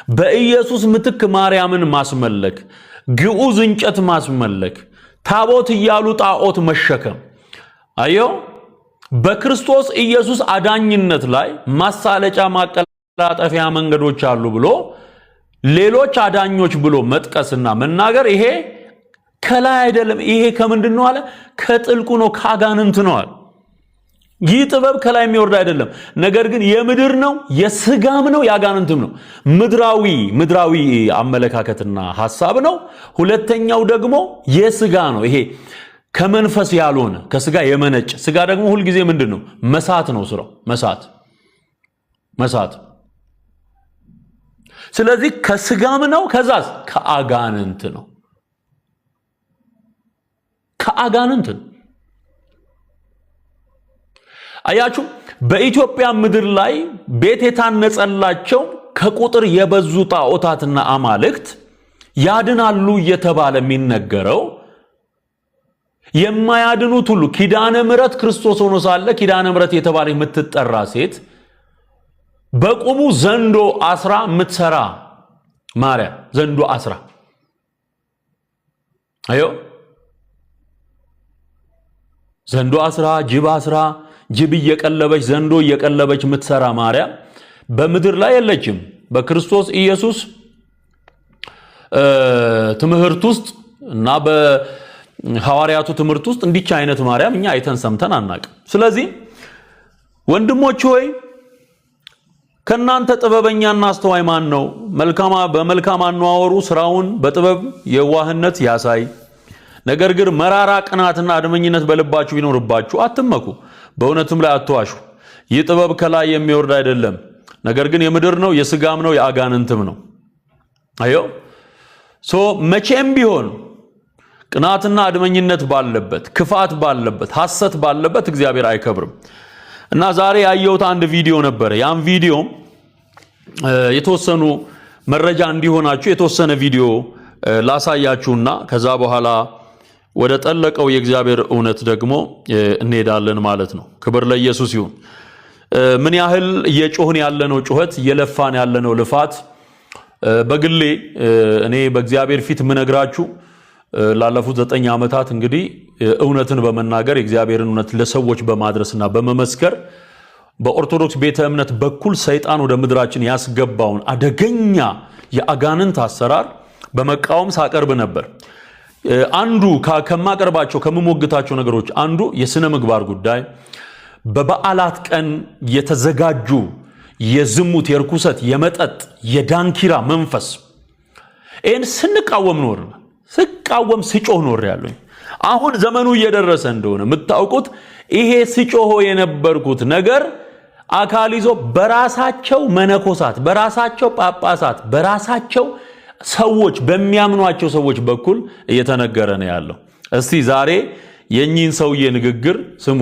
በኢየሱስ ምትክ ማርያምን ማስመለክ ግዑዝ እንጨት ማስመለክ ታቦት ይያሉ ጣዖት መሸከም አዮ በክርስቶስ ኢየሱስ አዳኝነት ላይ ማሳለጫ ማቀላጠፊያ መንገዶች አሉ ብሎ ሌሎች አዳኞች ብሎ መጥቀስና መናገር ይሄ ከላይ አይደለም ይሄ ከምንድነው አለ ከጥልቁ ነው ካጋንንት ነው አለ ይህ ጥበብ ከላይ የሚወርድ አይደለም ነገር ግን የምድር ነው የስጋም ነው ያጋንንትም ነው ምድራዊ አመለካከትና ሐሳብ ነው ሁለተኛው ደግሞ የስጋ ነው ይሄ ከመንፈስ ያልሆነ ከስጋ የመነጨ ስጋ ደግሞ ሁሉ ጊዜ ምንድነው መሳት ነው ስራው መሳት ስለዚህ ከስጋም ነው ከዛስ ከአጋንንት ነው ከአጋንንት አያችሁ በኢትዮጵያ ምድር ላይ ቤት የታነጸላቸው ከቁጥር የበዙ ጣዖታትና አማልክት ያድናሉ እየተባለ የሚነገረው የማያድኑት ሁሉ ኪዳነ ምሕረት ክርስቶስ ሆኖ ሳለ ኪዳነ ምሕረት የተባለ የምትጠራ ሴት በቁሙ ዘንዶ አስራ ምትሰራ ማርያም ዘንዶ አስራ አዮ ዘንዶ አስራ ጅብ እየቀለበች ዘንዶ እየቀለበች ምትሰራ ማርያም በምድር ላይ የለችም በክርስቶስ ኢየሱስ ትምህርት ውስጥ እና በሐዋርያቱ ትምህርት ውስጥ እንዲች አይነት ማርያም እኛ አይተን ሰምተን አናቅ ስለዚህ ወንድሞች ሆይ ከናንተ ጥበበኛና አስተዋይ ማን ነው በመልካም አነዋወሩ ስራውን በጥበብ የዋህነት ያሳይ ነገር ግን መራራ ቅናትና አድመኝነት በልባችሁ ቢኖርባችሁ አትመኩ በእውነትም ላይ አትዋሹ ይህ ጥበብ ከላይ የሚወርድ አይደለም ነገር ግን የምድር ነው የስጋም ነው የአጋንንትም ነው አዮ መቼም ቢሆን ቅናትና አድመኝነት ባለበት ክፋት ባለበት ሐሰት ባለበት እግዚአብሔር አይከብርም እና ዛሬ ያየሁት አንድ ቪዲዮ ነበር ያን ቪዲዮ የተወሰኑ መረጃ እንዲሆናችሁ የተወሰነ ቪዲዮ ላሳያችሁና ከዛ በኋላ ወደ ጠለቀው የእግዚአብሔር እውነት ደግሞ እንሄዳለን ማለት ነው ክብር ለኢየሱስ ይሁን ምን ያህል እየጮህን ያለነው ጩኸት እየለፋን ያለነው ልፋት በግሌ እኔ በእግዚአብሔር ፊት ምነግራችሁ ላለፉት 9 ዓመታት እንግዲህ እውነትን በመናገር የእግዚአብሔርን እውነት ለሰዎች በማድረስና በመመስከር በኦርቶዶክስ ቤተ እምነት በኩል ሰይጣን ወደ ምድራችን ያስገባውን አደገኛ የአጋንንት አሰራር በመቃወም ሳቀርብ ነበር አንዱ ከማቀርባቸው ከመሞግታቸው ነገሮች አንዱ የስነ ምግባር ጉዳይ በበዓላት ቀን የተዘጋጁ የዝሙት የርኩሰት የመጠጥ የዳንኪራ መንፈስ ይህን ስንቃወም ስጮህ ኖር ያለኝ አሁን ዘመኑ እየደረሰ እንደሆነ የምታውቁት ይሄ ስጮህ የነበርኩት ነገር አካል ይዞ በራሳቸው መነኮሳት በራሳቸው ጳጳሳት በራሳቸው ሰዎች በሚያምኗቸው ሰዎች በኩል እየተነገረ ነው ያለው እስቲ ዛሬ የኚህን ሰውዬ ንግግር ስሙ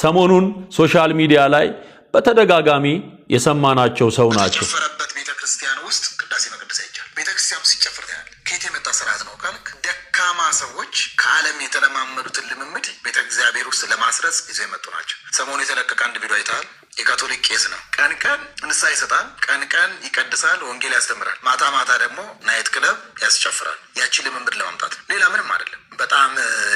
ሰሞኑን ሶሻል ሚዲያ ላይ በተደጋጋሚ የሰማናቸው ሰው ናቸው ፈረበት ቤተክርስቲያን ውስጥ ቅዳሴ መቅደስ አይቻል ቤተክርስቲያኑ ሲጨፍር ያለ ከየት የመጣ ስርዓት ነው ካልክ ደካማ ሰዎች ከዓለም የተለማመዱትን ልምምድ ቤተ እግዚአብሔር ውስጥ ለማስረጽ ይዘው የመጡ ናቸው ሰሞኑን የተለቀቀ አንድ ቪዲዮ አይተሃል የካቶሊክ ቄስ ነው ቀን ንስሐ ይሰጣል ቀን ይቀድሳል ወንጌል ያስተምራል ማታ ደግሞ ናይት ክለብ ያስጨፍራል ያቺ ልምምድ ለማምጣት ሌላ ምንም አይደለም በጣም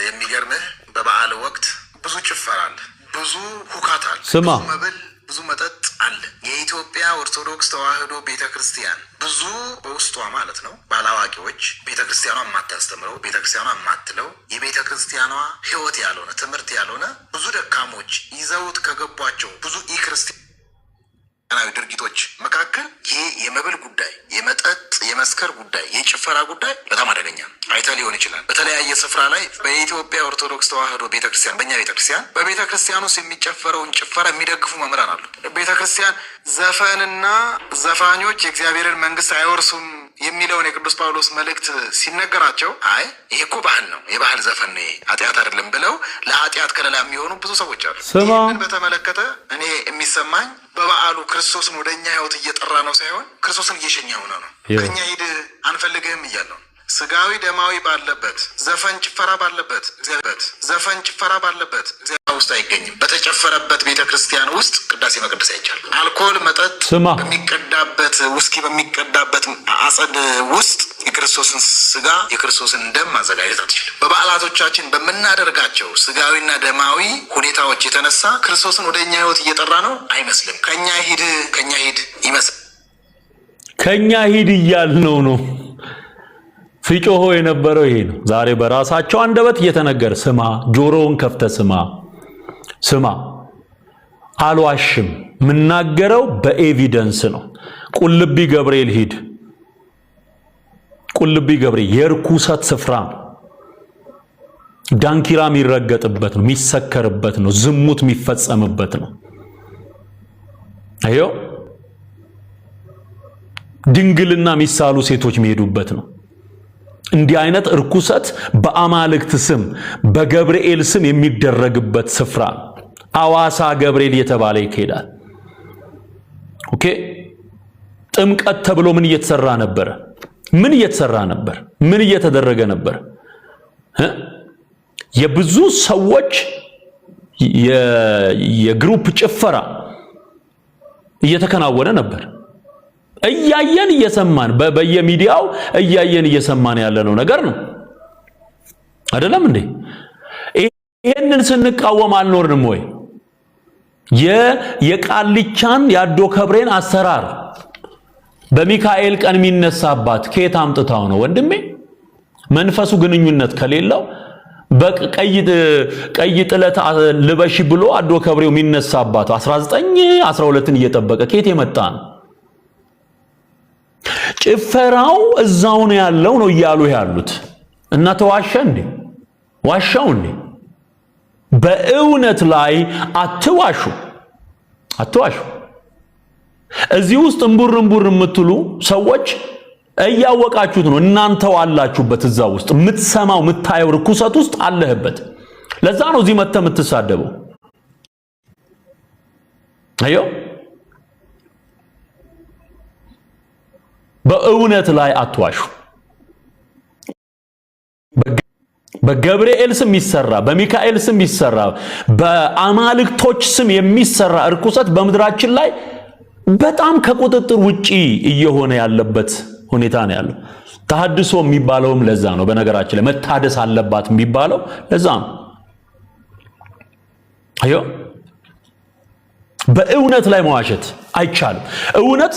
የሚገርምህ በበዓል ወቅት ብዙ ጭፈራ አለ ብዙ ሁካታ አለ ብዙ መብል ብዙ መጠጥ አለ የኢትዮጵያ ኦርቶዶክስ ተዋሕዶ ቤተክርስቲያን ብዙ በውስጧ ማለት ነው ባላዋቂዎች ቤተክርስቲያኗ ማታስተምረው ቤተክርስቲያኗ ማትለው የቤተክርስቲያኗ ሕይወት ያልሆነ ትምህርት ያልሆነ ብዙ ደካሞች ይዘውት ከገቧቸው ብዙ ኢክርስቲያናዊ ድርጊቶች መካከል ይሄ የመብል ጉዳይ የመጠጥ የመስከር ጉዳይ የጭፈራ ጉዳይ በጣም አደገኛ አይተ ሊሆን ይችላል በተለያየ ስፍራ ላይ በኢትዮጵያ ኦርቶዶክስ ተዋሕዶ ቤተክርስቲያን በእኛ ቤተክርስቲያን በቤተክርስቲያን ውስጥ የሚጨፈረውን ጭፈራ የሚደግፉ መምህራን አሉ ቤተክርስቲያን ዘፈንና ዘፋኞች የእግዚአብሔርን መንግስት አይወርሱም የሚለውን የቅዱስ ጳውሎስ መልእክት ሲነገራቸው አይ ይሄ እኮ ባህል ነው የባህል ዘፈን ነው ኃጢአት አይደለም ብለው ለኃጢአት ከለላ የሚሆኑ ብዙ ሰዎች አሉ ይህንን በተመለከተ እኔ የሚሰማኝ በበዓሉ ክርስቶስን ወደኛ ህይወት እየጠራ ነው ሳይሆን ክርስቶስን እየሸኘ ሆነ ነው ከኛ ሂድ አንፈልግህም እያለው ስጋዊ ደማዊ ባለበት ዘፈን ጭፈራ ባለበት ውስጥ አይገኝም። በተጨፈረበት ቤተክርስቲያን ውስጥ ቅዳሴ መቅደስ አይቻልም። አልኮል መጠጥ በሚቀዳበት ውስኪ በሚቀዳበት አጸድ ውስጥ የክርስቶስን ስጋ የክርስቶስን ደም ማዘጋጀት አትችልም። በበዓላቶቻችን በምናደርጋቸው ስጋዊና ደማዊ ሁኔታዎች የተነሳ ክርስቶስን ወደ እኛ ህይወት እየጠራ ነው አይመስልም። ከኛ ሂድ ይመስል ከኛ ሂድ እያልነው ነው። ሲጮሆ የነበረው ይሄ ነው። ዛሬ በራሳቸው አንደበት እየተነገረ ስማ፣ ጆሮውን ከፍተ ስማ። አልዋሽም፣ ምናገረው በኤቪደንስ ነው። ቁልቢ ገብርኤል ሂድ። ቁልቢ ገብርኤል የርኩሰት ስፍራ ነው። ዳንኪራ የሚረገጥበት ነው፣ የሚሰከርበት ነው፣ ዝሙት የሚፈጸምበት ነው። አዮ ድንግልና የሚሳሉ ሴቶች የሚሄዱበት ነው። እንዲህ አይነት እርኩሰት በአማልክት ስም በገብርኤል ስም የሚደረግበት ስፍራ አዋሳ ገብርኤል የተባለ ይካሄዳል። ኦኬ ጥምቀት ተብሎ ምን እየተሰራ ነበር? ምን እየተደረገ ነበር? የብዙ ሰዎች የግሩፕ ጭፈራ እየተከናወነ ነበር። እያየን እየሰማን በየሚዲያው እያየን እየሰማን ያለነው ነገር ነው አይደለም እንዴ? ይሄንን ስንቃወም አልኖርንም ወይ? የቃልቻን ያዶ ከብሬን አሰራር በሚካኤል ቀን የሚነሳባት ከየት አምጥታው ነው ወንድሜ? መንፈሱ ግንኙነት ከሌለው በቀይ ጥለት ልበሽ ብሎ አዶ ከብሬው የሚነሳባት 19 12ን እየጠበቀ ከየት የመጣ ነው? ጭፈራው እዛው ነው ያለው ነው እያሉ ያሉት እና ተዋሸ እንዴ? ዋሻው እንዴ? በእውነት ላይ አትዋሹ። እዚህ ውስጥ እምቡር የምትሉ ሰዎች እያወቃችሁት ነው። እናንተው አላችሁበት እዛ ውስጥ የምትሰማው የምታየው ርኩሰት ውስጥ አለህበት። ለዛ ነው እዚህ መተህ የምትሳደበው። አዮ በእውነት ላይ አትዋሹ። በገብርኤል ስም ይሰራ፣ በሚካኤል ስም ይሰራ፣ በአማልክቶች ስም የሚሰራ እርኩሰት በምድራችን ላይ በጣም ከቁጥጥር ውጪ እየሆነ ያለበት ሁኔታ ነው ያለው። ተሐድሶ የሚባለውም ለዛ ነው። በነገራችን ላይ መታደስ አለባት የሚባለው ለዛ ነው። አዮ በእውነት ላይ መዋሸት አይቻልም። እውነት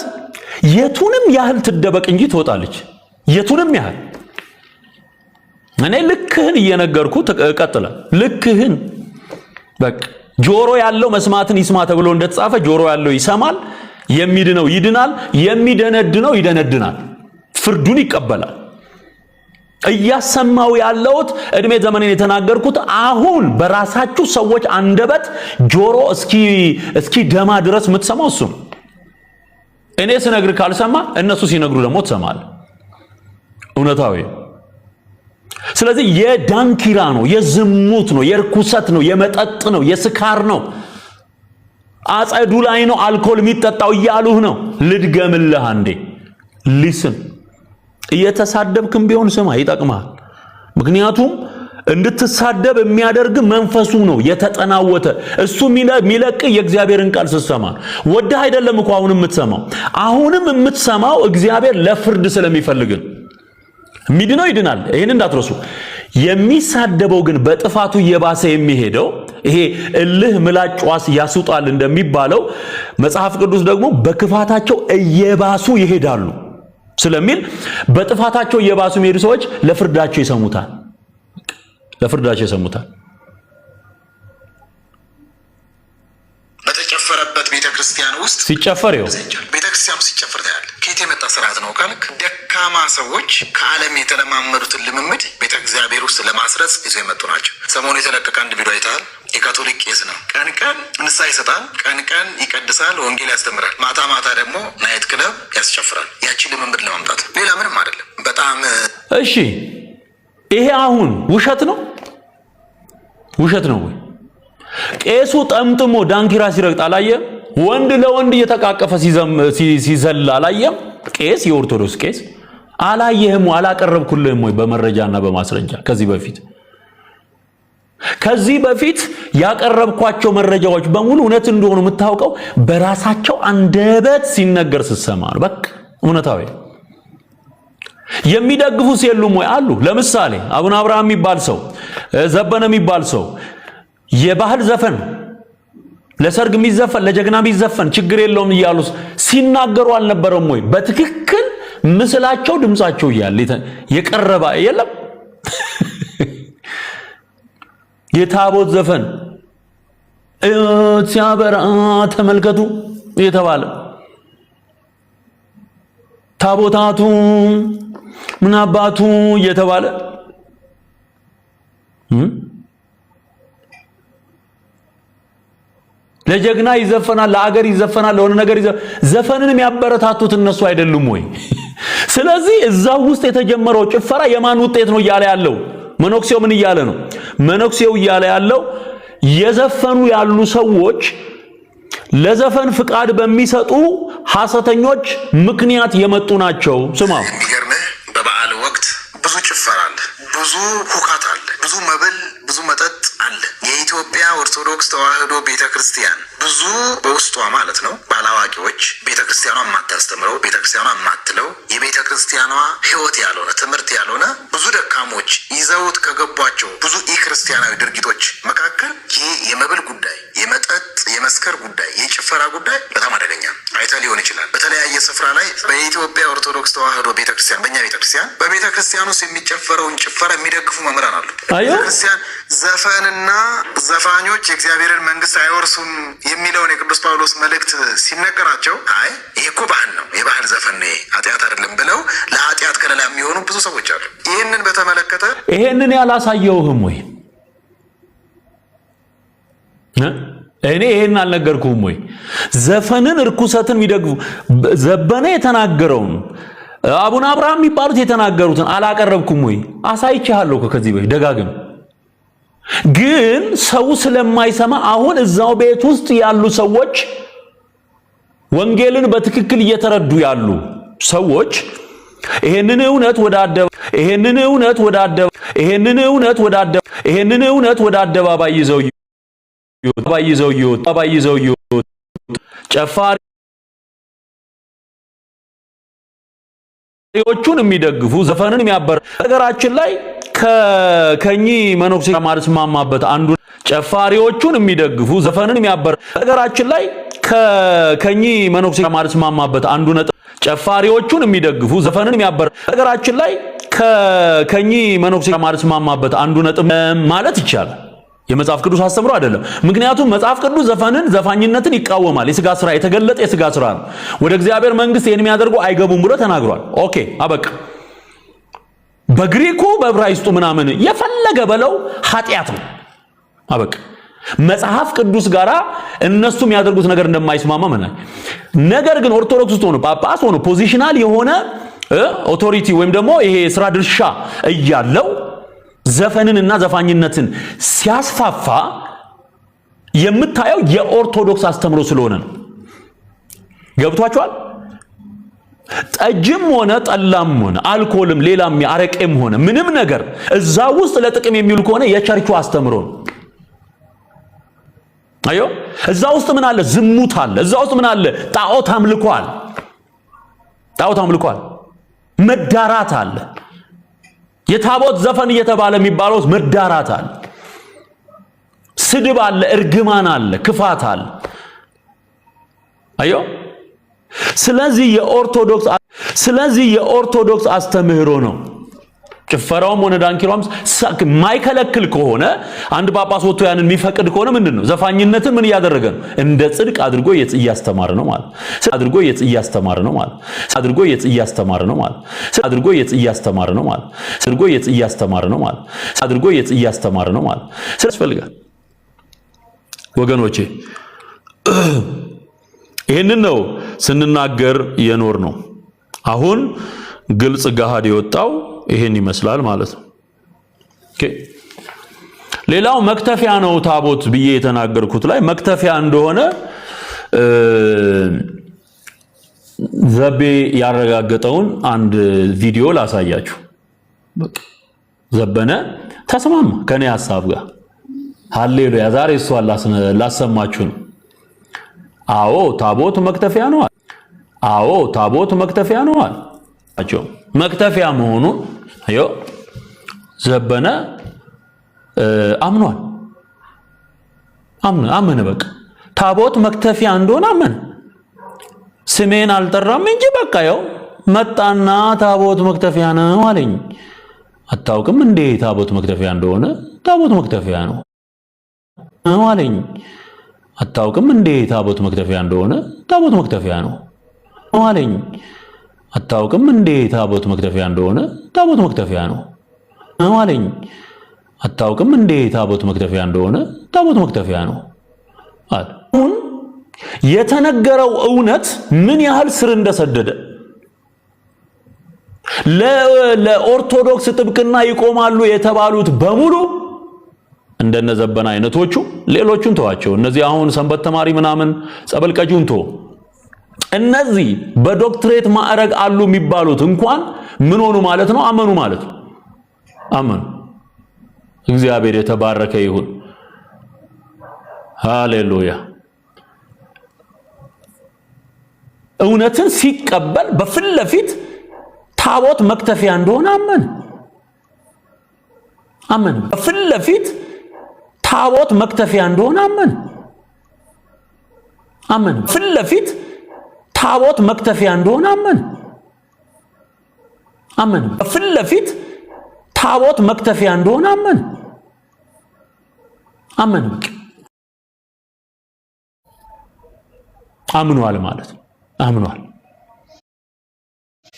የቱንም ያህል ትደበቅ እንጂ ትወጣለች። የቱንም ያህል እኔ ልክህን እየነገርኩ ተቀጥለ ልክህን በቃ ጆሮ ያለው መስማትን ይስማ ተብሎ እንደተጻፈ ጆሮ ያለው ይሰማል፣ የሚድነው ይድናል፣ የሚደነድነው ይደነድናል፣ ፍርዱን ይቀበላል። እያሰማው ያለውት እድሜ ዘመኔን የተናገርኩት አሁን በራሳችሁ ሰዎች አንደበት ጆሮ እስኪ ደማ ድረስ የምትሰማው እሱ ነው። እኔ ስነግር ካልሰማ እነሱ ሲነግሩ ደግሞ ትሰማል። እውነታዊ። ስለዚህ የዳንኪራ ነው፣ የዝሙት ነው፣ የርኩሰት ነው፣ የመጠጥ ነው፣ የስካር ነው፣ አጸዱ ላይ ነው አልኮል የሚጠጣው እያሉህ ነው። ልድገምልህ አንዴ ሊስን። እየተሳደብክም ቢሆን ስማ፣ ይጠቅማል። ምክንያቱም እንድትሳደብ የሚያደርግ መንፈሱ ነው የተጠናወተ። እሱ የሚለቅ የእግዚአብሔርን ቃል ስትሰማ ወደህ አይደለም እኮ አሁንም የምትሰማው እግዚአብሔር ለፍርድ ስለሚፈልግን ሚድነው ይድናል። ይሄን እንዳትረሱ። የሚሳደበው ግን በጥፋቱ እየባሰ የሚሄደው ይሄ እልህ ምላጭ ዋስ ያስውጣል እንደሚባለው መጽሐፍ ቅዱስ ደግሞ በክፋታቸው እየባሱ ይሄዳሉ ስለሚል በጥፋታቸው እየባሱ የሚሄዱ ሰዎች ለፍርዳቸው ይሰሙታል። በተጨፈረበት ቤተክርስቲያን ውስጥ ሲጨፈር ቤተክርስቲያን ሲጨፈር ታያለህ። ከየት የመጣ ስርዓት ነው ካልክ ደካማ ሰዎች ከዓለም የተለማመዱትን ልምምድ ቤተ እግዚአብሔር ውስጥ ለማስረጽ ይዘው የመጡ ናቸው። ሰሞኑ የተለቀቀ አንድ ቪዲዮ አይተሃል። የካቶሊክ ቄስ ነው። ቀን ቀን ንስሐ ይሰጣል፣ ቀን ቀን ይቀድሳል፣ ወንጌል ያስተምራል፣ ማታ ማታ ደግሞ ናይት ክለብ ያስጨፍራል። ያቺ ልምምድ ለማምጣት ሌላ ምንም አይደለም። በጣም እሺ፣ ይሄ አሁን ውሸት ነው ወይ? ቄሱ ጠምጥሞ ዳንኪራ ሲረግጥ አላየም? ወንድ ለወንድ እየተቃቀፈ ሲዘል አላየም? ቄስ፣ የኦርቶዶክስ ቄስ አላየህም? አላቀረብኩልህም ወይ በመረጃና በማስረጃ ከዚህ በፊት? ከዚህ በፊት ያቀረብኳቸው መረጃዎች በሙሉ እውነት እንደሆኑ የምታውቀው በራሳቸው አንደበት ሲነገር ስትሰማ ነው። በቃ እውነታዊ የሚደግፉስ የሉም ወይ? አሉ። ለምሳሌ አቡነ አብርሃም የሚባል ሰው፣ ዘበነ የሚባል ሰው የባህል ዘፈን ለሰርግ የሚዘፈን ለጀግና የሚዘፈን ችግር የለውም እያሉ ሲናገሩ አልነበረም ወይ? በትክክል ምስላቸው ድምጻቸው እያለ የቀረበ የለም። የታቦት ዘፈን ሲያበራ ተመልከቱ የተባለ ታቦታቱ ምን አባቱ የተባለ ለጀግና ይዘፈናል፣ ለአገር ይዘፈናል፣ ለሆነ ነገር ዘፈንን የሚያበረታቱት እነሱ አይደሉም ወይ? ስለዚህ እዛው ውስጥ የተጀመረው ጭፈራ የማን ውጤት ነው እያለ ያለው? መነኩሴው ምን እያለ ነው? መነኩሴው እያለ ያለው የዘፈኑ ያሉ ሰዎች ለዘፈን ፍቃድ በሚሰጡ ሐሰተኞች ምክንያት የመጡ ናቸው። ስማው፣ የሚገርምህ በበዓል ወቅት ብዙ ጭፈራ አለ፣ ብዙ ሁካት አለ፣ ብዙ መብል፣ ብዙ መጠጥ አለ። የኢትዮጵያ ኦርቶዶክስ ተዋሕዶ ቤተክርስቲያን ብዙ በውስጧ ማለት ነው ባላዋቂዎች ቤተክርስቲያኗ የማታስተምረው ቤተክርስቲያኗ የማትለው የቤተክርስቲያኗ ሕይወት ያልሆነ ትምህርት ያልሆነ ብዙ ደካሞች ይዘውት ከገቧቸው ብዙ ኢክርስቲያናዊ ድርጊቶች መካከል ይህ የመብል ጉዳይ፣ የመጠጥ የመስከር ጉዳይ፣ የጭፈራ ጉዳይ በጣም አደገኛ አይተህ ሊሆን ይችላል። በተለያየ ስፍራ ላይ በኢትዮጵያ ኦርቶዶክስ ተዋሕዶ ቤተክርስቲያን በእኛ ቤተክርስቲያን በቤተክርስቲያን ውስጥ የሚጨፈረውን ጭፈራ የሚደግፉ መምህራን አሉ። ቤተክርስቲያን ዘፈንና ዘፋኞች የእግዚአብሔርን መንግስት አይወርሱም የሚለውን የቅዱስ ጳውሎስ መልእክት ሲነገራቸው አይ ይሄ እኮ ባህል ነው፣ የባህል ዘፈን ነው፣ ኃጢአት አይደለም ብለው ለኃጢአት ከለላ የሚሆኑ ብዙ ሰዎች አሉ። ይህንን በተመለከተ ይሄንን ያላሳየውህም ወይ? እኔ ይሄን አልነገርኩህም ወይ? ዘፈንን እርኩሰትን የሚደግፉ ዘበነ የተናገረውን አቡነ አብርሃም የሚባሉት የተናገሩትን አላቀረብኩም ወይ? አሳይቻለሁ ከዚህ በፊት ደጋግም። ግን ሰው ስለማይሰማ አሁን እዛው ቤት ውስጥ ያሉ ሰዎች ወንጌልን በትክክል እየተረዱ ያሉ ሰዎች ይሄንን እውነት ወደ አደባባይ ይዘው ጨፋሪዎቹን የሚደግፉ ዘፈንን የሚያበር ነገራችን ላይ ከኚህ መነኩሴ ማርስማማበት አንዱ ጨፋሪዎቹን የሚደግፉ ዘፈንን የሚያበር ነገራችን ላይ ከኚህ መነኩሴ ማርስማማበት አንዱ ነጥብ ጨፋሪዎቹን የሚደግፉ ዘፈንን የሚያበር ነገራችን ላይ ከኚህ መነኩሴ ማርስማማበት አንዱ ነጥብ ማለት ይቻላል የመጽሐፍ ቅዱስ አስተምሮ አይደለም። ምክንያቱም መጽሐፍ ቅዱስ ዘፈንን ዘፋኝነትን ይቃወማል። የሥጋ ሥራ የተገለጠ የሥጋ ሥራ ነው። ወደ እግዚአብሔር መንግስት ይሄን የሚያደርጉ አይገቡም ብሎ ተናግሯል። ኦኬ አበቃ። በግሪኩ በዕብራይስጡ ምናምን የፈለገ በለው ኃጢአት ነው። አበቃ። መጽሐፍ ቅዱስ ጋራ እነሱ የሚያደርጉት ነገር እንደማይስማማ ማለት ነገር ግን ኦርቶዶክስ ውስጥ ሆኖ ጳጳስ ሆኖ ፖዚሽናል የሆነ ኦቶሪቲ ወይም ደግሞ ይሄ ስራ ድርሻ እያለው ዘፈንንና ዘፋኝነትን ሲያስፋፋ የምታየው የኦርቶዶክስ አስተምሮ ስለሆነ ነው። ገብቷችኋል? ጠጅም ሆነ ጠላም ሆነ አልኮልም ሌላም አረቄም ሆነ ምንም ነገር እዛ ውስጥ ለጥቅም የሚውል ከሆነ የቸርቹ አስተምሮ ነው። አዮ እዛ ውስጥ ምን አለ? ዝሙት አለ። እዛ ውስጥ ምን አለ? ጣዖት አምልኮ አለ። መዳራት አለ። የታቦት ዘፈን እየተባለ የሚባለው መዳራት አለ። ስድብ አለ፣ እርግማን አለ፣ ክፋት አለ። አዮ ስለዚህ የኦርቶዶክስ አስተምህሮ ነው። ጭፈራውም ሆነ ዳንኪራውም ማይከለክል ከሆነ አንድ ጳጳስ ወጥቶ ያንን የሚፈቅድ ከሆነ ምንድነው? ዘፋኝነትን ምን እያደረገ ነው? እንደ ጽድቅ አድርጎ እያስተማረ ነው ማለት ያስፈልጋል ወገኖቼ። ይህንን ነው ስንናገር የኖር ነው። አሁን ግልጽ ገሃድ የወጣው ይሄን ይመስላል ማለት ነው። ኦኬ ሌላው መክተፊያ ነው ታቦት ብዬ የተናገርኩት ላይ መክተፊያ እንደሆነ ዘቤ ያረጋገጠውን አንድ ቪዲዮ ላሳያችሁ። በቃ ዘበነ ተስማማ ከኔ ሐሳብ ጋር ሃሌሉያ ዛሬ እሱ ላሰማችሁ ነው። አዎ ታቦት መክተፊያ ነው። አዎ ታቦት መክተፊያ ነው አቸው መክተፊያ መሆኑን አዮ ዘበነ አምኗል። አመነ በቃ ታቦት መክተፊያ እንደሆነ አመነ። ስሜን አልጠራም እንጂ በቃ ያው መጣና ታቦት መክተፊያ ነው አለኝ። አታውቅም እንዴ ታቦት መክተፊያ እንደሆነ? ታቦት መክተፊያ ነው አለኝ። አታውቅም እንዴ ታቦት መክተፊያ እንደሆነ? ታቦት መክተፊያ ነው አለኝ። አታውቅም እንዴ ታቦት መክተፊያ እንደሆነ? ታቦት መክተፊያ ነው አለኝ። አታውቅም እንዴ ታቦት መክተፊያ እንደሆነ? ታቦት መክተፊያ ነው አለ። አሁን የተነገረው እውነት ምን ያህል ስር እንደሰደደ ለኦርቶዶክስ ጥብቅና ይቆማሉ የተባሉት በሙሉ እንደነ ዘበነ አይነቶቹ ሌሎቹን ተዋቸው። እነዚህ አሁን ሰንበት ተማሪ ምናምን ጸበል ቀጁን ተው። እነዚህ በዶክትሬት ማዕረግ አሉ የሚባሉት እንኳን ምን ሆኑ ማለት ነው? አመኑ ማለት ነው። አመኑ። እግዚአብሔር የተባረከ ይሁን። ሃሌሉያ። እውነትን ሲቀበል በፊት ለፊት ታቦት መክተፊያ እንደሆነ አመን። በፊት ለፊት ታቦት መክተፊያ እንደሆነ አመን። በፊት ለፊት ታቦት መክተፊያ እንደሆነ አመን። በፊት ለፊት ታቦት መክተፊያ እንደሆነ አመን። አምኗል ማለት ነው። አምኗል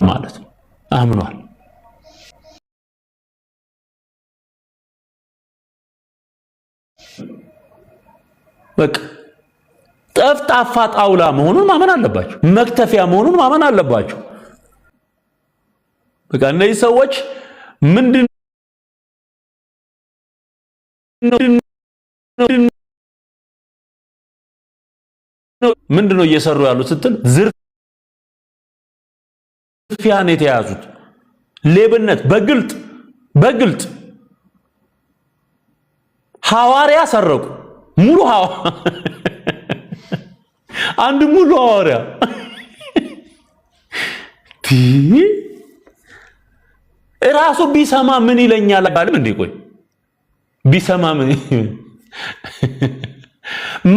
ማለት ነው። አምኗል። በቃ ጠፍጣፋ ጣውላ መሆኑን ማመን አለባችሁ። መክተፊያ መሆኑን ማመን አለባችሁ። በቃ እነዚህ ሰዎች ምንድነው እየሰሩ ያሉት ስትል ዝርፊያን የተያዙት ሌብነት በግልጥ ሐዋርያ ሰረቁ። ሙሉ አንድ ሙሉ ሐዋርያ ራሱ ቢሰማ ምን ይለኛል አላለም እንዴ? ቆይ ቢሰማ ምን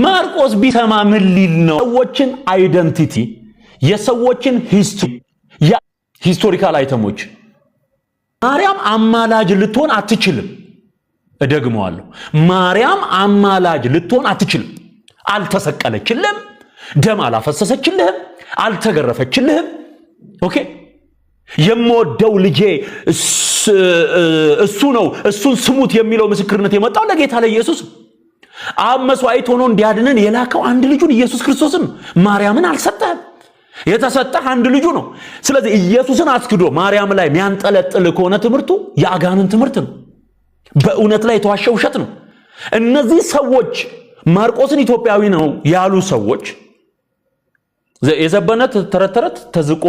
ማርቆስ ቢሰማ ምን ሊል ነው? ሰዎችን አይደንቲቲ የሰዎችን ሂስቶሪካል አይተሞች ማርያም አማላጅ ልትሆን አትችልም። እደግመዋለሁ። ማርያም አማላጅ ልትሆን አትችልም። አልተሰቀለችልህም፣ ደም አላፈሰሰችልህም፣ አልተገረፈችልህም። ኦኬ የምወደው ልጄ እሱ ነው፣ እሱን ስሙት የሚለው ምስክርነት የመጣው ለጌታ ለኢየሱስ አብ መስዋዕት ሆኖ እንዲያድነን የላከው አንድ ልጁን ኢየሱስ ክርስቶስን ማርያምን አልሰጠህም። የተሰጠህ አንድ ልጁ ነው። ስለዚህ ኢየሱስን አስክዶ ማርያም ላይ የሚያንጠለጥል ከሆነ ትምህርቱ የአጋንን ትምህርት ነው። በእውነት ላይ የተዋሸ ውሸት ነው። እነዚህ ሰዎች ማርቆስን ኢትዮጵያዊ ነው ያሉ ሰዎች የዘበነ ተረተረት ተዝቆ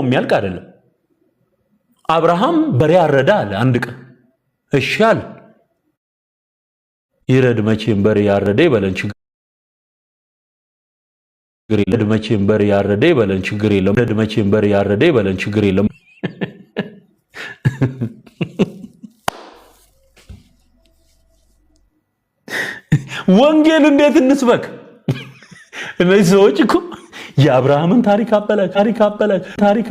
የሚያልቅ አይደለም። አብርሃም በሬ አረዳ አለ አንድ ቀን። እሺ አለ። ይረድ መቼም በሬ ያረደ ይበለን ችግር የለም። መቼም በሬ ያረደ ይበለን ችግር የለም። መቼም በሬ ያረደ ይበለን ችግር የለም። ወንጌል እንዴት እንስበክ? እነዚህ ሰዎች እኮ የአብርሃምን ታሪክ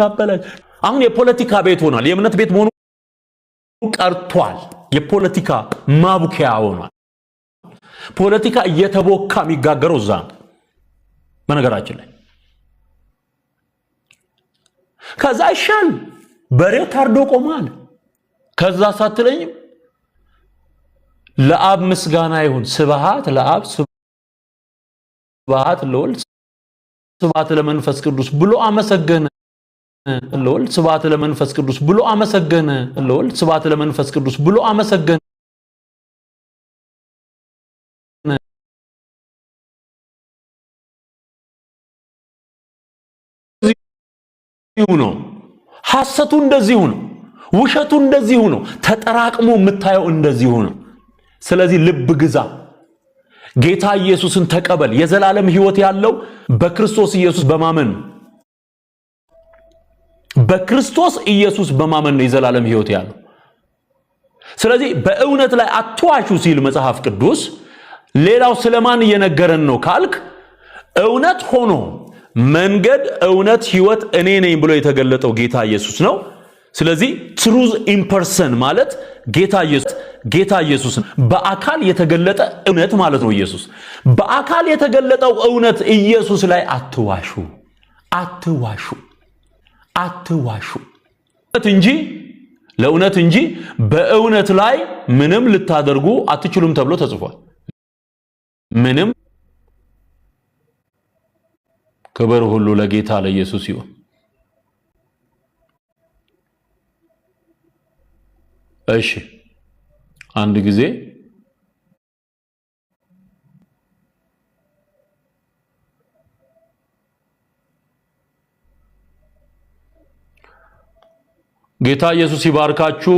አበላሽ። አሁን የፖለቲካ ቤት ሆኗል። የእምነት ቤት መሆኑ ቀርቷል። የፖለቲካ ማቡኪያ ሆኗል። ፖለቲካ እየተቦካ የሚጋገረው እዛ ነው። በነገራችን ላይ ከዛ ይሻል በሬው ታርዶ ቆሟል። ከዛ ሳትለኝም ለአብ ምስጋና ይሁን፣ ስብሃት ለአብ ስብሃት ለወልድ ስብሃት ለመንፈስ ቅዱስ ብሎ አመሰገነ። ለወልድ ስብሃት ለመንፈስ ቅዱስ ብሎ አመሰገነ። ለወልድ ስብሃት ለመንፈስ ቅዱስ ብሎ አመሰገነ። ነው ሐሰቱ እንደዚሁ ነው። ውሸቱ እንደዚሁ ነው። ተጠራቅሞ የምታየው እንደዚሁ ነው። ስለዚህ ልብ ግዛ፣ ጌታ ኢየሱስን ተቀበል። የዘላለም ሕይወት ያለው በክርስቶስ ኢየሱስ በማመን በክርስቶስ ኢየሱስ በማመን ነው የዘላለም ሕይወት ያለው። ስለዚህ በእውነት ላይ አትዋሹ ሲል መጽሐፍ ቅዱስ ሌላው ስለማን እየነገረን ነው ካልክ እውነት ሆኖ መንገድ እውነት ሕይወት እኔ ነኝ ብሎ የተገለጠው ጌታ ኢየሱስ ነው። ስለዚህ ትሩዝ ኢን ፐርሰን ማለት ጌታ ኢየሱስ በአካል የተገለጠ እውነት ማለት ነው። ኢየሱስ በአካል የተገለጠው እውነት ኢየሱስ ላይ አትዋሹ እንጂ ለእውነት እንጂ በእውነት ላይ ምንም ልታደርጉ አትችሉም ተብሎ ተጽፏል። ምንም ክብር ሁሉ ለጌታ ለኢየሱስ ይሁን። እሺ አንድ ጊዜ ጌታ ኢየሱስ ይባርካችሁ።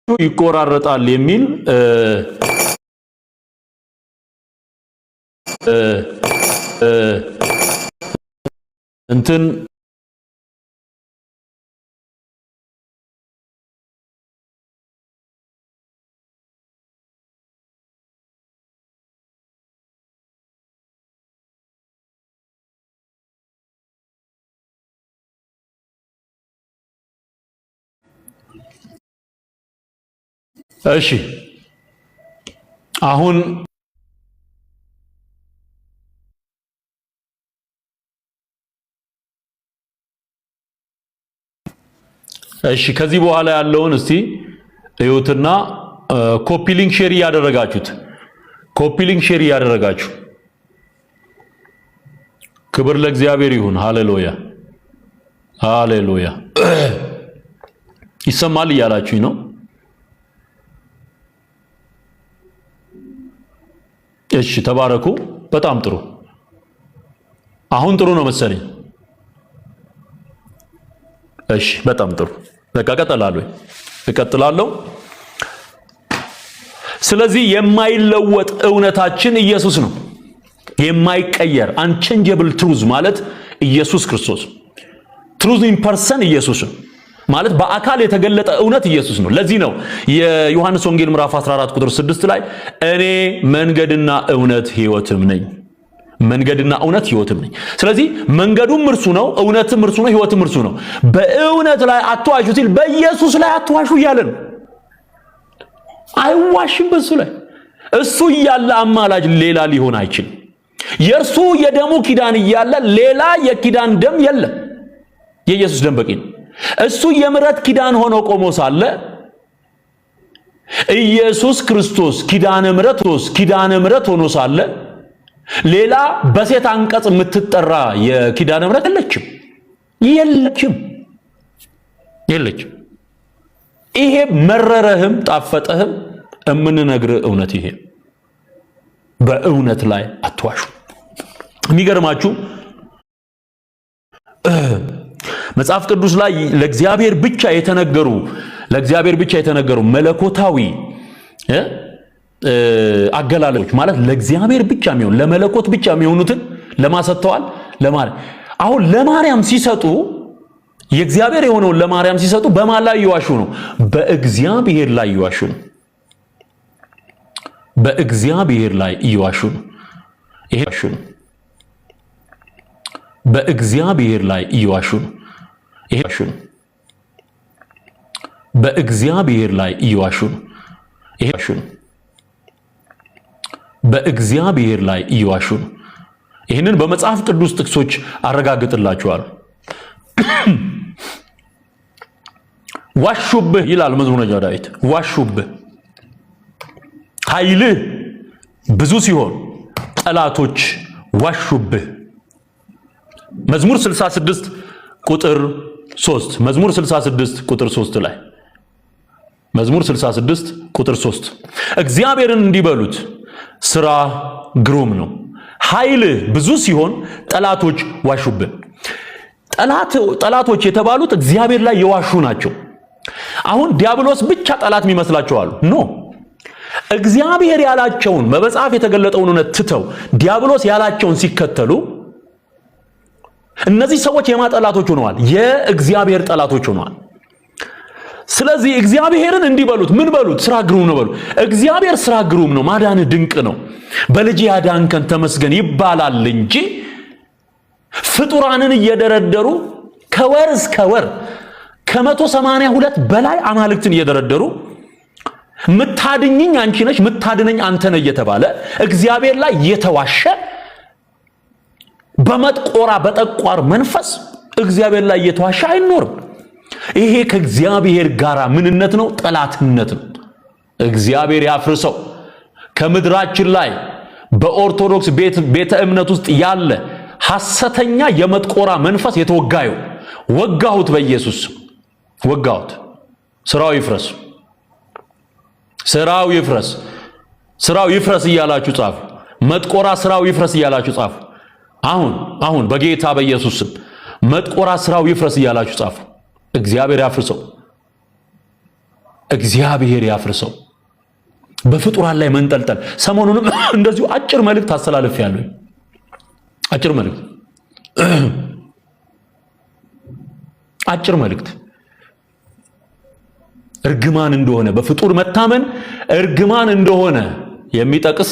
ይቆራረጣል የሚል እንትን እሺ አሁን እሺ ከዚህ በኋላ ያለውን እስቲ እዩትና ኮፒ ሊንክ ሼር ያደረጋችሁ ክብር ለእግዚአብሔር ይሁን። ሃሌሉያ ይሰማል እያላችሁኝ ነው። እሺ ተባረኩ። በጣም ጥሩ። አሁን ጥሩ ነው መሰለኝ። እሺ በጣም ጥሩ። በቃ እቀጥላለሁ። ስለዚህ የማይለወጥ እውነታችን ኢየሱስ ነው። የማይቀየር አንቼንጀብል ትሩዝ ማለት ኢየሱስ ክርስቶስ፣ ትሩዝ ኢን ፐርሰን ኢየሱስ ነው ማለት በአካል የተገለጠ እውነት ኢየሱስ ነው። ለዚህ ነው የዮሐንስ ወንጌል ምዕራፍ 14 ቁጥር 6 ላይ እኔ መንገድና እውነት ሕይወትም ነኝ። ስለዚህ መንገዱም እርሱ ነው፣ እውነትም እርሱ ነው፣ ሕይወትም እርሱ ነው። በእውነት ላይ አትዋሹ ሲል በኢየሱስ ላይ አትዋሹ እያለ ነው። አይዋሽም በሱ ላይ። እሱ እያለ አማላጅ ሌላ ሊሆን አይችልም። የእርሱ የደሙ ኪዳን እያለ ሌላ የኪዳን ደም የለም። የኢየሱስ ደም በቂ ነው። እሱ የምሕረት ኪዳን ሆኖ ቆሞ ሳለ ኢየሱስ ክርስቶስ ኪዳነ ምሕረት ሆኖ ሳለ ሌላ በሴት አንቀጽ የምትጠራ የኪዳነ ምሕረት የለችም። ይሄ መረረህም ጣፈጠህም የምንነግር እውነት ይሄ በእውነት ላይ አትዋሹ። የሚገርማችሁ መጽሐፍ ቅዱስ ላይ ለእግዚአብሔር ብቻ የተነገሩ መለኮታዊ አገላለጾች ማለት ለእግዚአብሔር ብቻ የሚሆኑ ለመለኮት ብቻ የሚሆኑትን ለማሰጥተዋል ለማርያም። አሁን ለማርያም ሲሰጡ የእግዚአብሔር የሆነውን ለማርያም ሲሰጡ በማን ላይ ይዋሹ ነው? በእግዚአብሔር ላይ ይዋሹ ነው። በእግዚአብሔር ላይ ይዋሹ ነው። ይሄ ነው። በእግዚአብሔር ላይ ይዋሹ ነው። ይሄ ነው። በእግዚአብሔር ላይ ይዋሹ ነው። ይሄ ነው። በእግዚአብሔር ላይ ይዋሹ ነው። ይህንን በመጽሐፍ ቅዱስ ጥቅሶች አረጋግጥላችኋለሁ። ዋሹብህ ይላል መዝሙረኛው ዳዊት። ዋሹብህ ኃይልህ ብዙ ሲሆን ጠላቶች ዋሹብህ። መዝሙር 66 ቁጥር 3 ላይ መዝሙር 66 ቁጥር 3 እግዚአብሔርን እንዲበሉት ስራ ግሩም ነው፣ ኃይል ብዙ ሲሆን ጠላቶች ዋሹብን። ጠላቶች የተባሉት እግዚአብሔር ላይ የዋሹ ናቸው። አሁን ዲያብሎስ ብቻ ጠላት የሚመስላቸው አሉ። ኖ እግዚአብሔር ያላቸውን በመጽሐፍ የተገለጠውን እውነት ትተው ዲያብሎስ ያላቸውን ሲከተሉ እነዚህ ሰዎች የማ ጠላቶች ሆነዋል? የእግዚአብሔር ጠላቶች ሆነዋል። ስለዚህ እግዚአብሔርን እንዲበሉት ምን በሉት? ስራ ግሩም ነው በሉ። እግዚአብሔር ስራ ግሩም ነው፣ ማዳንህ ድንቅ ነው፣ በልጅ ያዳንከን ተመስገን ይባላል እንጂ ፍጡራንን እየደረደሩ ከወር እስከ ወር ከ182 በላይ አማልክትን እየደረደሩ ምታድኝኝ አንቺ ነሽ፣ ምታድነኝ አንተ ነህ እየተባለ እግዚአብሔር ላይ የተዋሸ በመጥቆራ በጠቋር መንፈስ እግዚአብሔር ላይ የተዋሸ አይኖርም። ይሄ ከእግዚአብሔር ጋር ምንነት ነው? ጠላትነት ነው። እግዚአብሔር ያፍርሰው። ከምድራችን ላይ በኦርቶዶክስ ቤተ እምነት ውስጥ ያለ ሐሰተኛ የመጥቆራ መንፈስ የተወጋዩ ወጋሁት፣ በኢየሱስ ወጋሁት። ስራው ይፍረስ፣ ስራው ይፍረስ፣ ስራው ይፍረስ እያላችሁ ጻፉ። መጥቆራ ስራው ይፍረስ እያላችሁ ጻፉ። አሁን በጌታ በኢየሱስ ስም መጥቆራ ስራው ይፍረስ እያላችሁ ጻፉ። እግዚአብሔር ያፍርሰው፣ እግዚአብሔር ያፍርሰው። በፍጡራን ላይ መንጠልጠል። ሰሞኑንም እንደዚሁ አጭር መልእክት አስተላልፌያለሁ። አጭር መልእክት እርግማን እንደሆነ በፍጡር መታመን እርግማን እንደሆነ የሚጠቅስ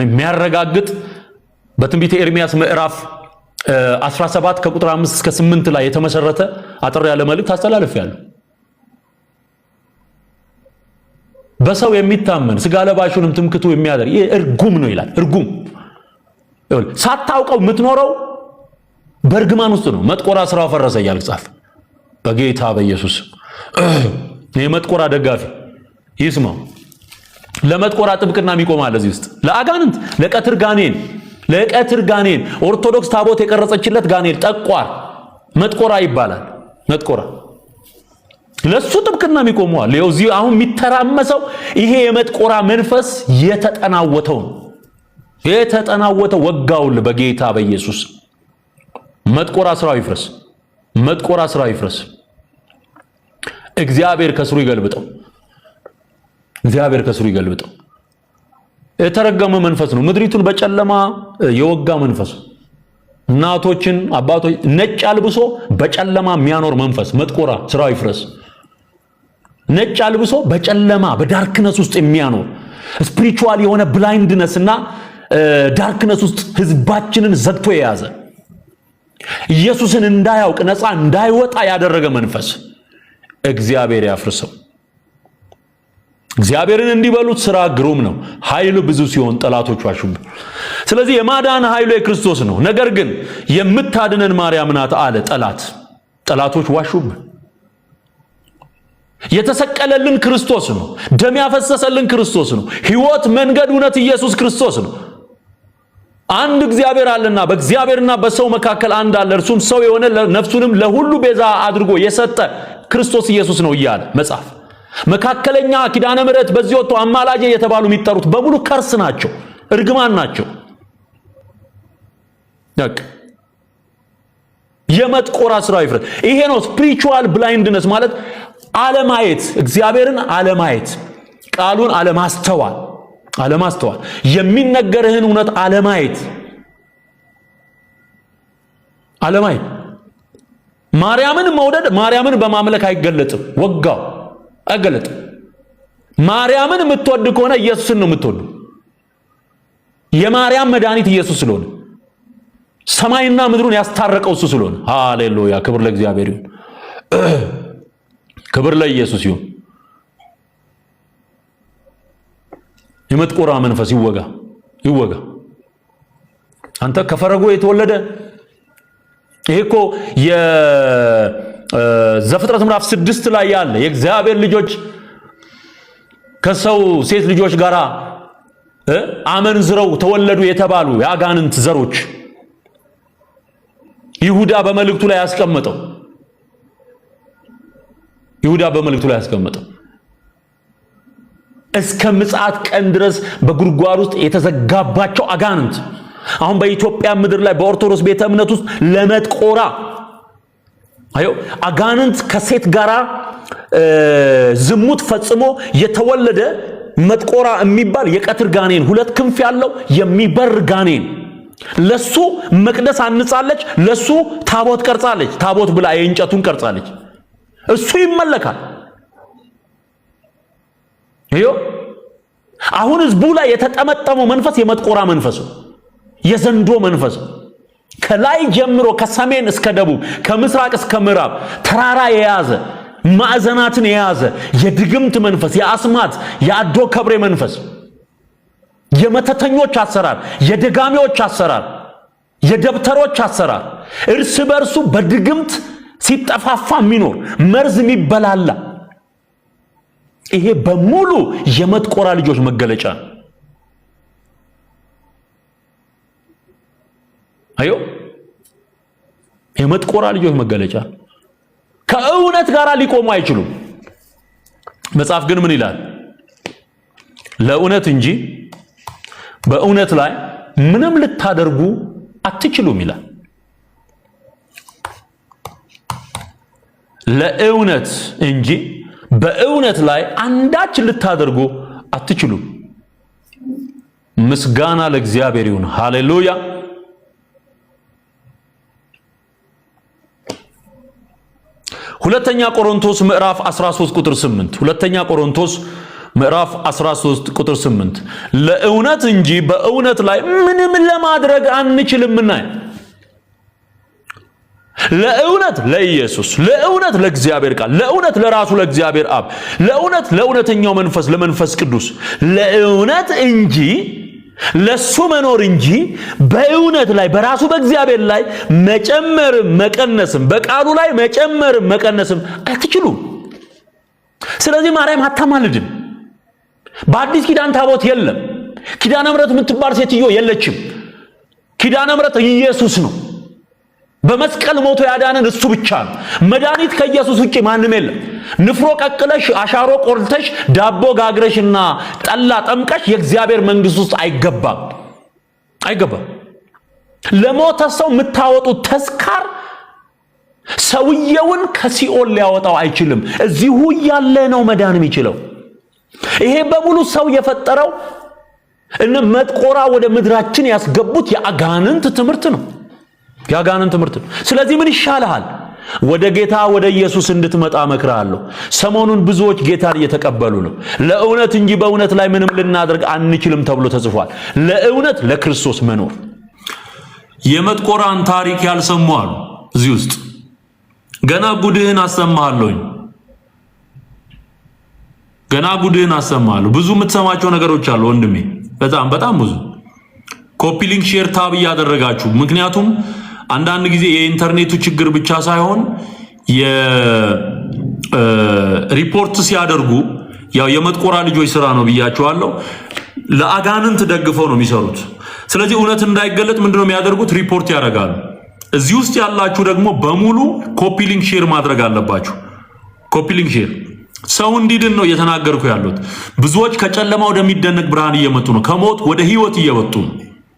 የሚያረጋግጥ በትንቢተ ኤርምያስ ምዕራፍ 17 ከቁጥር 5 እስከ 8 ላይ የተመሰረተ አጥር ያለ መልእክት አስተላልፌያለሁ። በሰው የሚታመን ስጋ ለባሹንም ትምክቱ የሚያደርግ ይሄ እርጉም ነው ይላል። እርጉም ሳታውቀው የምትኖረው በእርግማን ውስጥ ነው። መጥቆራ ስራው ፈረሰ እያልክ ጻፍ። በጌታ በኢየሱስ ይሄ መጥቆራ ደጋፊ ይስማው። ለመጥቆራ ጥብቅና የሚቆማል እዚህ ውስጥ ለአጋንንት ለቀትር ጋኔን ኦርቶዶክስ ታቦት የቀረጸችለት ጋኔን ጠቋር መጥቆራ ይባላል። መጥቆራ ለሱ ጥብቅና የሚቆመዋል። ለዚህ አሁን የሚተራመሰው ይሄ የመጥቆራ መንፈስ የተጠናወተው ወጋውል በጌታ በኢየሱስ። መጥቆራ ስራው ይፍረስ፣ መጥቆራ ስራው ይፍረስ። እግዚአብሔር ከስሩ ይገልብጠው፣ እግዚአብሔር ከስሩ ይገልብጠው። የተረገመ መንፈስ ነው። ምድሪቱን በጨለማ የወጋ መንፈስ፣ እናቶችን አባቶች ነጭ አልብሶ በጨለማ የሚያኖር መንፈስ መጥቆራ ስራው ይፍረስ። ነጭ አልብሶ በጨለማ በዳርክነስ ውስጥ የሚያኖር ስፒሪቹዋል የሆነ ብላይንድነስ እና ዳርክነስ ውስጥ ህዝባችንን ዘግቶ የያዘ ኢየሱስን እንዳያውቅ ነፃ እንዳይወጣ ያደረገ መንፈስ እግዚአብሔር ያፍርሰው። እግዚአብሔርን እንዲበሉት ስራ ግሩም ነው፣ ኃይሉ ብዙ ሲሆን ጠላቶች ዋሹብን። ስለዚህ የማዳን ኃይሉ የክርስቶስ ነው። ነገር ግን የምታድነን ማርያም ናት አለ ጠላቶች ዋሹብን። የተሰቀለልን ክርስቶስ ነው። ደም ያፈሰሰልን ክርስቶስ ነው። ሕይወት፣ መንገድ፣ እውነት ኢየሱስ ክርስቶስ ነው። አንድ እግዚአብሔር አለና በእግዚአብሔርና በሰው መካከል አንድ አለ፣ እርሱም ሰው የሆነ ነፍሱንም ለሁሉ ቤዛ አድርጎ የሰጠ ክርስቶስ ኢየሱስ ነው እያለ መጽሐፍ። መካከለኛ ኪዳነ ምሕረት በዚህ ወጥቶ አማላጄ የተባሉ የሚጠሩት በሙሉ ከርስ ናቸው፣ እርግማን ናቸው። የመጥቆራ ስራ ይፍረስ። ይሄ ነው ስፒሪቹዋል ብላይንድነስ ማለት አለማየት፣ እግዚአብሔርን አለማየት፣ ቃሉን አለማስተዋል፣ የሚነገርህን እውነት አለማየት። ማርያምን መውደድ ማርያምን በማምለክ አይገለጥም። ወጋው አይገለጥም። ማርያምን የምትወድ ከሆነ ኢየሱስን ነው የምትወዱ። የማርያም መድኃኒት ኢየሱስ ስለሆነ ሰማይና ምድሩን ያስታረቀው እሱ ስለሆነ፣ ሃሌሉያ! ክብር ለእግዚአብሔር ይሁን፣ ክብር ለኢየሱስ ይሁን። የመጥቆራ መንፈስ ይወጋ። አንተ ከፈረጎ የተወለደ ይሄ እኮ የዘፍጥረት ምዕራፍ 6 ላይ ያለ የእግዚአብሔር ልጆች ከሰው ሴት ልጆች ጋር አመንዝረው ተወለዱ የተባሉ የአጋንንት ዘሮች ይሁዳ በመልእክቱ ላይ ያስቀመጠው ይሁዳ በመልእክቱ ላይ ያስቀመጠው እስከ ምጽአት ቀን ድረስ በጉርጓድ ውስጥ የተዘጋባቸው አጋንንት አሁን በኢትዮጵያ ምድር ላይ በኦርቶዶክስ ቤተ እምነት ውስጥ ለመጥቆራ አጋንንት ከሴት ጋራ ዝሙት ፈጽሞ የተወለደ መጥቆራ የሚባል የቀትር ጋኔን ሁለት ክንፍ ያለው የሚበር ጋኔን ለሱ መቅደስ አንጻለች ለሱ ታቦት ቀርጻለች ታቦት ብላ የእንጨቱን ቀርጻለች እሱ ይመለካል አሁን ህዝቡ ላይ የተጠመጠመው መንፈስ የመጥቆራ መንፈስ የዘንዶ መንፈስ ከላይ ጀምሮ ከሰሜን እስከ ደቡብ ከምስራቅ እስከ ምዕራብ ተራራ የያዘ ማዕዘናትን የያዘ የድግምት መንፈስ የአስማት የአዶ ከብሬ መንፈስ የመተተኞች አሰራር የደጋሚዎች አሰራር የደብተሮች አሰራር እርስ በርሱ በድግምት ሲጠፋፋ የሚኖር መርዝ የሚበላላ ይሄ በሙሉ የመጥቆራ ልጆች መገለጫ የመጥቆራ ልጆች መገለጫ ከእውነት ጋር ሊቆሙ አይችሉም መጽሐፍ ግን ምን ይላል ለእውነት እንጂ በእውነት ላይ ምንም ልታደርጉ አትችሉም ይላል ለእውነት እንጂ በእውነት ላይ አንዳች ልታደርጉ አትችሉም ምስጋና ለእግዚአብሔር ይሁን ሃሌሉያ ሁለተኛ ቆሮንቶስ ምዕራፍ 13 ቁጥር 8 ሁለተኛ ቆሮንቶስ ምዕራፍ 13 ቁጥር 8 ለእውነት እንጂ በእውነት ላይ ምንም ለማድረግ አንችልምና ለእውነት ለኢየሱስ ለእውነት ለእግዚአብሔር ቃል ለእውነት ለራሱ ለእግዚአብሔር አብ ለእውነት ለእውነተኛው መንፈስ ለመንፈስ ቅዱስ ለእውነት እንጂ ለሱ መኖር እንጂ በእውነት ላይ በራሱ በእግዚአብሔር ላይ መጨመር መቀነስም በቃሉ ላይ መጨመር መቀነስም አትችሉም ስለዚህ ማርያም አታማልድም በአዲስ ኪዳን ታቦት የለም ኪዳነ ምሕረት የምትባል ሴትዮ የለችም ኪዳነ ምሕረት ኢየሱስ ነው በመስቀል ሞቶ ያዳነን እሱ ብቻ ነው መድኃኒት ከኢየሱስ ውጪ ማንም የለም ንፍሮ ቀቅለሽ አሻሮ ቆርተሽ ዳቦ ጋግረሽና ጠላ ጠምቀሽ የእግዚአብሔር መንግስት ውስጥ አይገባም ለሞተ ሰው የምታወጡት ተስካር ሰውየውን ከሲኦል ሊያወጣው አይችልም እዚሁ ያለ ነው መዳን የሚችለው ይሄ በሙሉ ሰው የፈጠረው እነ መጥቆራ ወደ ምድራችን ያስገቡት የአጋንንት ትምህርት ነው ያጋነን ትምህርት ስለዚህ ምን ይሻልሃል ወደ ጌታ ወደ ኢየሱስ እንድትመጣ መክራለሁ ሰሞኑን ብዙዎች ጌታን እየተቀበሉ ነው ለእውነት እንጂ በእውነት ላይ ምንም ልናደርግ አንችልም ተብሎ ተጽፏል ለእውነት ለክርስቶስ መኖር የመጥቆራን ታሪክ ያልሰሙ አሉ እዚህ ውስጥ ገና ጉድህን አሰማሃለሁኝ ገና ጉድህን አሰማሃለሁ ብዙ የምትሰማቸው ነገሮች አሉ ወንድሜ በጣም ብዙ ኮፒ ሊንክ ሼር ታብ ያደረጋችሁ ምክንያቱም አንዳንድ ጊዜ የኢንተርኔቱ ችግር ብቻ ሳይሆን የሪፖርት ሲያደርጉ ያው የመጥቆራ ልጆች ስራ ነው ብያቸዋለሁ ለአጋንንት ደግፈው ነው የሚሰሩት ስለዚህ እውነት እንዳይገለጥ ምንድነው የሚያደርጉት ሪፖርት ያደርጋሉ እዚህ ውስጥ ያላችሁ ደግሞ በሙሉ ኮፒ ሊንክ ሼር ማድረግ አለባችሁ ኮፒ ሊንክ ሼር ሰው እንዲድን ነው እየተናገርኩ ያሉት ብዙዎች ከጨለማ ወደሚደነቅ ብርሃን እየመጡ ነው ከሞት ወደ ህይወት እየወጡ ነው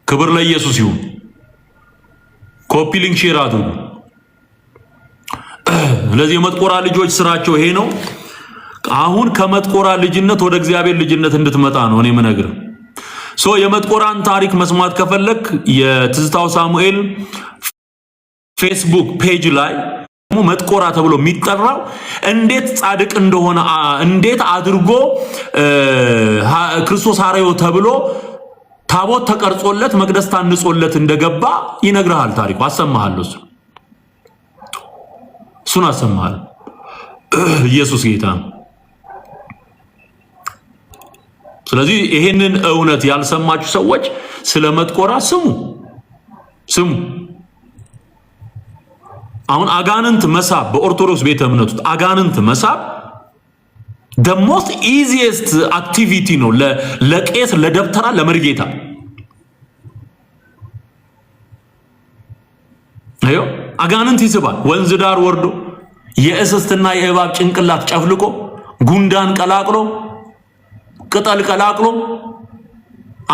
ክብር ለኢየሱስ ይሁን ኮፒ ሊንክ ሼር አድርጉ ለዚህ የመጥቆራ ልጆች ስራቸው ይሄ ነው አሁን ከመጥቆራ ልጅነት ወደ እግዚአብሔር ልጅነት እንድትመጣ ነው እኔ ምነግር የመጥቆራን ታሪክ መስማት ከፈለክ የትዝታው ሳሙኤል ፌስቡክ ፔጅ ላይ መጥቆራ ተብሎ የሚጠራው እንዴት ጻድቅ እንደሆነ እንዴት አድርጎ ክርስቶስ አርዮ ተብሎ ታቦት ተቀርጾለት መቅደስ ታንጾለት እንደገባ ይነግራል ታሪኩ አሰማሃለሁ እሱን አሰማሃለሁ ኢየሱስ ጌታ ነው ስለዚህ ይሄንን እውነት ያልሰማችሁ ሰዎች ስለ መጥቆራ ስሙ አሁን አጋንንት መሳብ በኦርቶዶክስ ቤተ እምነት ውስጥ አጋንንት መሳብ the most easiest activity ነው ለቄስ ለደብተራ ለመርጌታ አጋንንት ይስባል ወንዝ ዳር ወርዶ የእስስትና የእባብ ጭንቅላት ጨፍልቆ ጉንዳን ቀላቅሎ ቅጠል ቀላቅሎ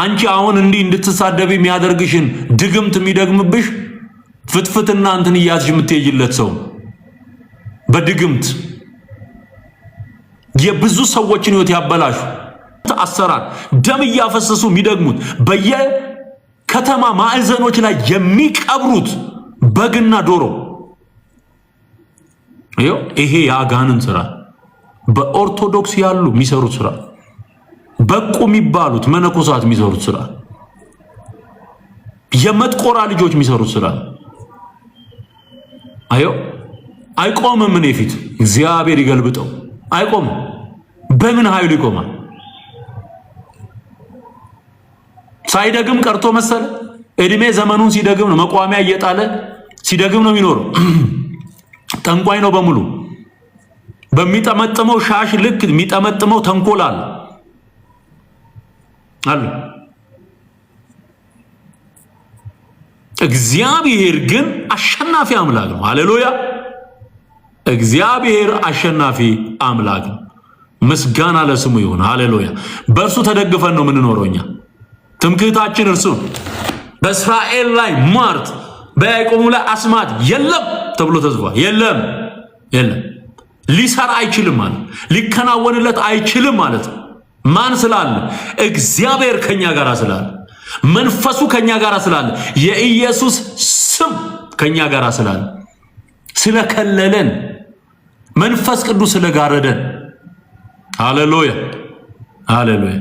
አንቺ አሁን እንዲህ እንድትሳደብ የሚያደርግሽን ድግምት የሚደግምብሽ ፍትፍትና እንትን እያዝሽ የምትሄጂለት ሰው በድግምት የብዙ ሰዎችን ህይወት ያበላሹ አሰራር ደም እያፈሰሱ የሚደግሙት በየከተማ ማዕዘኖች ላይ የሚቀብሩት በግና ዶሮ ይሄ የአጋንንት ስራ በኦርቶዶክስ ያሉ የሚሰሩት ስራ በቁ የሚባሉት መነኮሳት የሚሰሩት ስራ የመጥቆራ ልጆች የሚሰሩት ስራ አይቆምም። ምን ይፊት እግዚአብሔር ይገልብጠው። አይቆምም። በምን ኃይሉ ይቆማል? ሳይደግም ቀርቶ መሰለ እድሜ ዘመኑን ሲደግም ነው። መቋሚያ እየጣለ ሲደግም ነው የሚኖረው። ጠንቋይ ነው በሙሉ። በሚጠመጥመው ሻሽ ልክ የሚጠመጥመው ተንኮል አለ። እግዚአብሔር ግን አሸናፊ አምላክ ነው። ሃሌሉያ! እግዚአብሔር አሸናፊ አምላክ ነው። ምስጋና ለስሙ ይሁን። ሃሌሉያ! በእርሱ ተደግፈን ነው የምንኖረው እኛ። ትምክህታችን እርሱ። በእስራኤል ላይ ሟርት በያዕቆብ ላይ አስማት የለም ተብሎ ተጽፏል። የለም ሊሰራ አይችልም ማለት ሊከናወንለት አይችልም ማለት ነው። ማን ስላለ? እግዚአብሔር ከኛ ጋር ስላለ፣ መንፈሱ ከኛ ጋር ስላለ፣ የኢየሱስ ስም ከኛ ጋር ስላለ፣ ስለከለለን፣ መንፈስ ቅዱስ ስለጋረደን። ሃሌሉያ ሃሌሉያ።